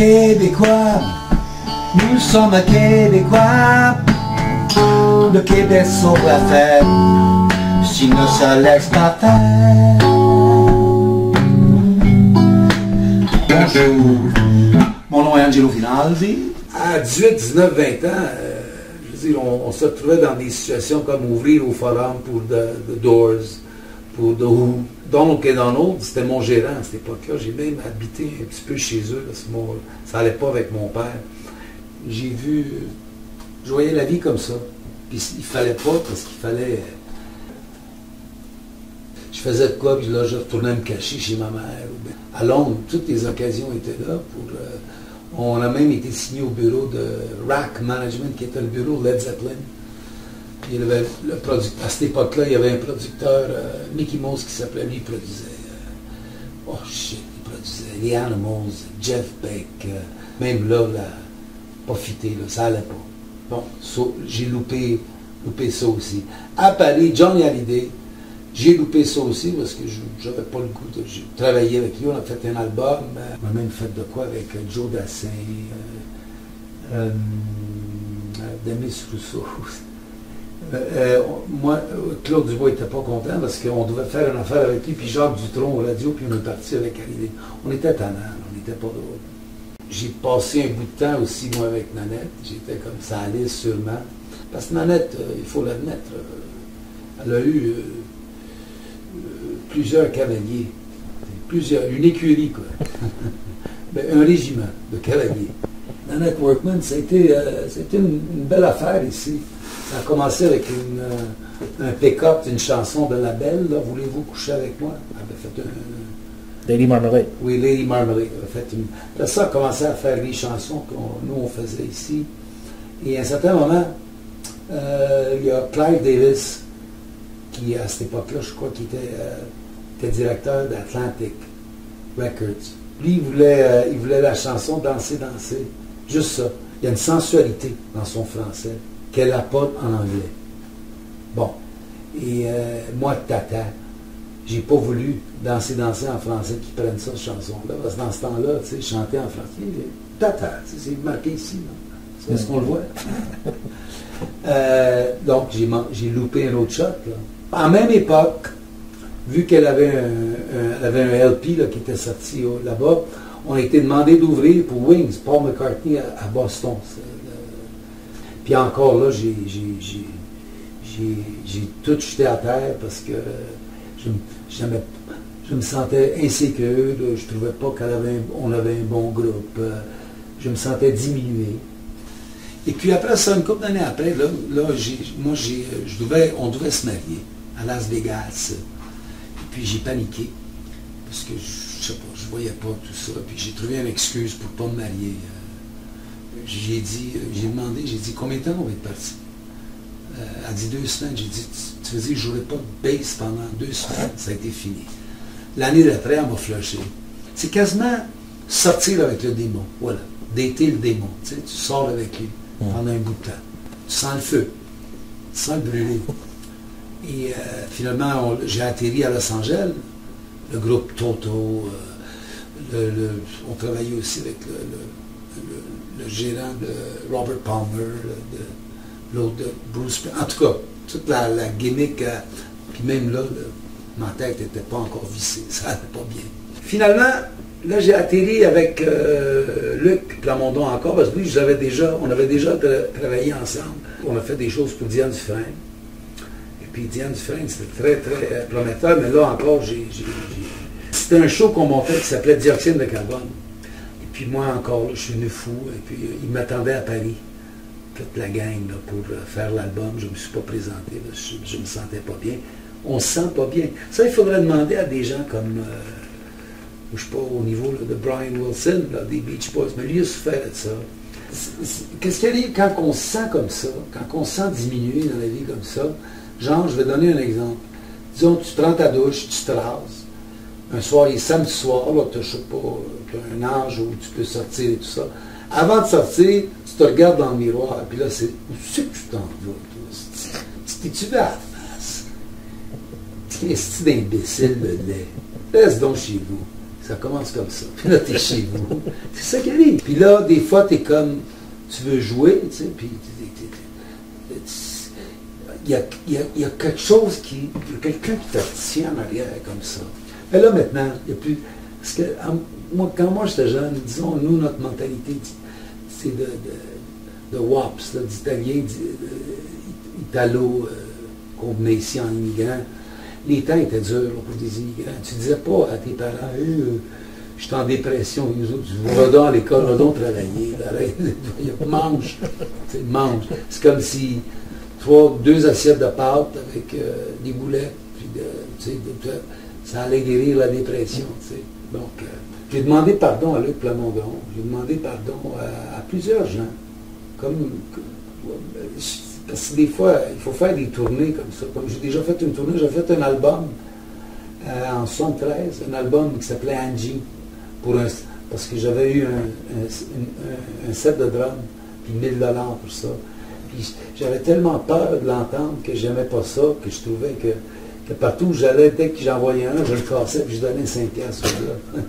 Québécois, nous sommes Québécois. Le Québec sauve la fête, s'il ne se laisse pas faire. Bonjour, mon nom est Angelo Finaldi. À 18, 19, 20 ans, je veux dire, on se retrouvait dans des situations comme ouvrir au forum pour The Doors, pour The Who. Donald K. Donald, c'était mon gérant à cette époque-là. J'ai même habité un petit peu chez eux, parce que ça n'allait pas avec mon père. Je voyais la vie comme ça. Puis il fallait pas, parce qu'il fallait... Je faisais de quoi, puis là, je retournais me cacher chez ma mère. À Londres, toutes les occasions étaient là. On a même été signé au bureau de Rack Management, qui était le bureau de Led Zeppelin. Puis il y avait à cette époque-là, il y avait un producteur, Mickey Mouse, qui s'appelait, lui, il produisait... il produisait les Animals, Jeff Beck, même là, pas fité, là, ça allait pas. Bon, j'ai loupé ça aussi. À Paris, Johnny Hallyday, j'ai loupé ça aussi parce que je n'avais pas le goût de travailler avec lui. On a fait un album, on a même fait de quoi avec Joe Dassin, Demis Rousseau. Moi, Claude Dubois n'était pas content parce qu'on devait faire une affaire avec lui, puis Jacques Dutronc au radio, puis on est parti avec Hallyday. On était tannants, on n'était pas drôle. J'ai passé un bout de temps aussi, moi, avec Nanette. J'étais comme ça, allait sûrement. Parce que Nanette, il faut l'admettre, elle a eu plusieurs cavaliers. Une écurie, quoi. Un régiment de cavaliers. Nanette Workman, c'était une belle affaire ici. Ça a commencé avec un pick-up, une chanson de La Belle, là, Voulez-vous coucher avec moi? Elle avait fait Lady Marmalade. Oui, Lady Marmalade. Là, ça a commencé à faire les chansons que nous, on faisait ici. Et à un certain moment, il y a Clive Davis, qui, à cette époque-là, je crois qu'il était directeur d'Atlantic Records. Lui, il voulait la chanson Danser, danser. Juste ça. Il y a une sensualité dans son français qu'elle n'a pas en anglais. Bon. Et moi, Tata, j'ai pas voulu danser en français qu'ils prennent ça, cette chanson-là. Parce que dans ce temps-là, tu sais, chanter en français, Tata, c'est marqué ici. Est-ce qu'on le voit? Donc, j'ai loupé un autre shot. Là. En même époque, vu qu'elle avait un LP là, qui était sorti là-bas, on a été demandé d'ouvrir pour Wings, Paul McCartney à Boston. Puis encore là, j'ai tout jeté à terre parce que je me sentais insécure, je ne trouvais pas qu'on avait un bon groupe, je me sentais diminué. Et puis après ça, une couple d'années après, on devait se marier à Las Vegas. Et puis j'ai paniqué, parce que je sais pas, je voyais pas tout ça. Puis j'ai trouvé une excuse pour ne pas me marier. J'ai demandé, combien de temps on va être parti? Elle a dit 2 semaines. J'ai dit, tu veux dire que je ne jouerai pas de bass pendant 2 semaines? Ça a été fini. L'année d'après, elle m'a flushé. C'est quasiment sortir avec le démon. Voilà. Dater le démon. Tu sais, tu sors avec lui pendant un bout de temps. Tu sens le feu. Tu sens le brûler. Et finalement, j'ai atterri à Los Angeles. Le groupe Toto. On travaillait aussi avec le gérant de Robert Palmer, l'autre de Bruce. En tout cas, toute la gimmick. Puis même là, ma tête n'était pas encore vissée. Ça n'allait pas bien. Finalement, là, j'ai atterri avec Luc Plamondon encore, parce que lui, on avait déjà travaillé ensemble. On a fait des choses pour Diane Dufresne. Et puis Diane Dufresne, c'était très, très prometteur, mais là encore, c'était un show qu'on montait qui s'appelait Dioxyde de carbone. Et puis moi encore, là, je suis venu fou, et puis il m'attendait à Paris, toute la gang, là, pour faire l'album. Je ne me suis pas présenté, là, je ne me sentais pas bien. On ne se sent pas bien. Ça, il faudrait demander à des gens comme... je ne sais pas, au niveau là, de Brian Wilson, là, des Beach Boys, mais lui, il a souffert de ça. Qu'est-ce qu'il y a quand on se sent comme ça, quand on se sent diminué dans la vie comme ça? Genre, je vais donner un exemple. Disons, tu prends ta douche, tu te rases. Un soir, il est samedi soir, là, tu as un âge où tu peux sortir et tout ça. Avant de sortir, tu te regardes dans le miroir, puis là, où c'est que tu t'en vas? T'es-tu à la face? Qu'est-ce d'imbécile de lait? Laisse donc chez vous. Ça commence comme ça. Puis là, t'es chez vous. C'est ça qui arrive. Puis là, des fois, t'es comme, tu veux jouer, tu sais, puis il y a quelque chose il y a quelqu'un qui te tient en arrière comme ça. Mais là, maintenant, il n'y a plus... Parce que quand moi j'étais jeune, disons, nous, notre mentalité, c'est de WAPS, d'italien, italo, qu'on venait ici en immigrant. Les temps étaient durs pour des immigrants. Tu ne disais pas à tes parents, je suis en dépression, nous autres, va donc à l'école, va donc travailler, arrête, mange, mange. C'est comme si 2 assiettes de pâtes avec des boulettes, puis ça allait guérir la dépression. T'sais. Donc, j'ai demandé pardon à Luc Plamondon, j'ai demandé pardon à plusieurs gens. Parce que des fois, il faut faire des tournées comme ça. Comme j'ai déjà fait une tournée, j'ai fait un album en 1973, un album qui s'appelait Angie, parce que j'avais eu un set de drum, puis 1000 $ pour ça. Puis j'avais tellement peur de l'entendre que j'aimais pas ça, que je trouvais que partout où j'allais, dès que j'en voyais un, je le cassais, puis je donnais 5 $ au gars.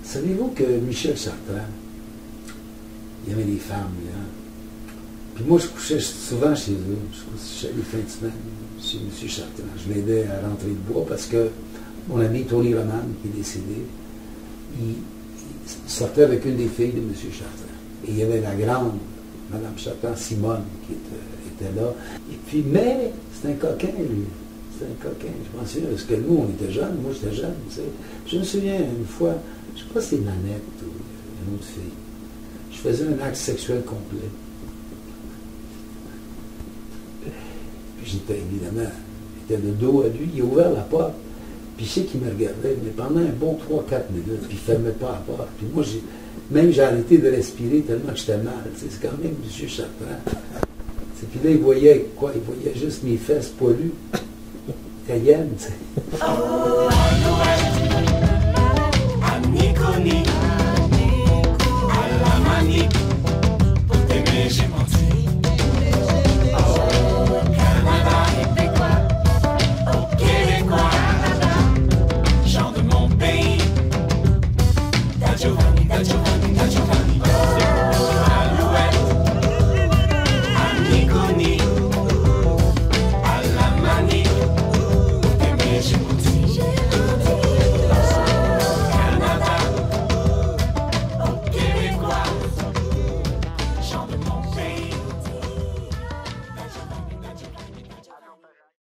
Savez-vous que Michel Chartrand, il y avait des femmes, là. Puis moi, je couchais souvent chez eux. Je couchais les fins de semaine chez M. Chartrand. Je l'aidais à rentrer le bois parce que mon ami Tony Roman, qui est décédé, il sortait avec une des filles de M. Chartrand. Et il y avait la grande Mme Chartrand, Simone, qui était là. Et puis, mais c'est un coquin, lui. C'est un coquin. Je m'en souviens, parce que nous, on était jeunes. Moi, j'étais jeune. Tu sais. Je me souviens une fois, je ne sais pas si c'est Nanette ou une autre fille. Je faisais un acte sexuel complet. Puis j'étais évidemment, j'étais de dos à lui, il a ouvert la porte, puis je sais qu'il me regardait, mais pendant un bon 3-4 minutes, puis il ne fermait pas la porte. Puis moi, j'ai arrêté de respirer tellement que j'étais mal. C'est quand même M. Chartrand. Puis là, il voyait quoi? Il voyait juste mes fesses poilues. Italiennes, tu sais.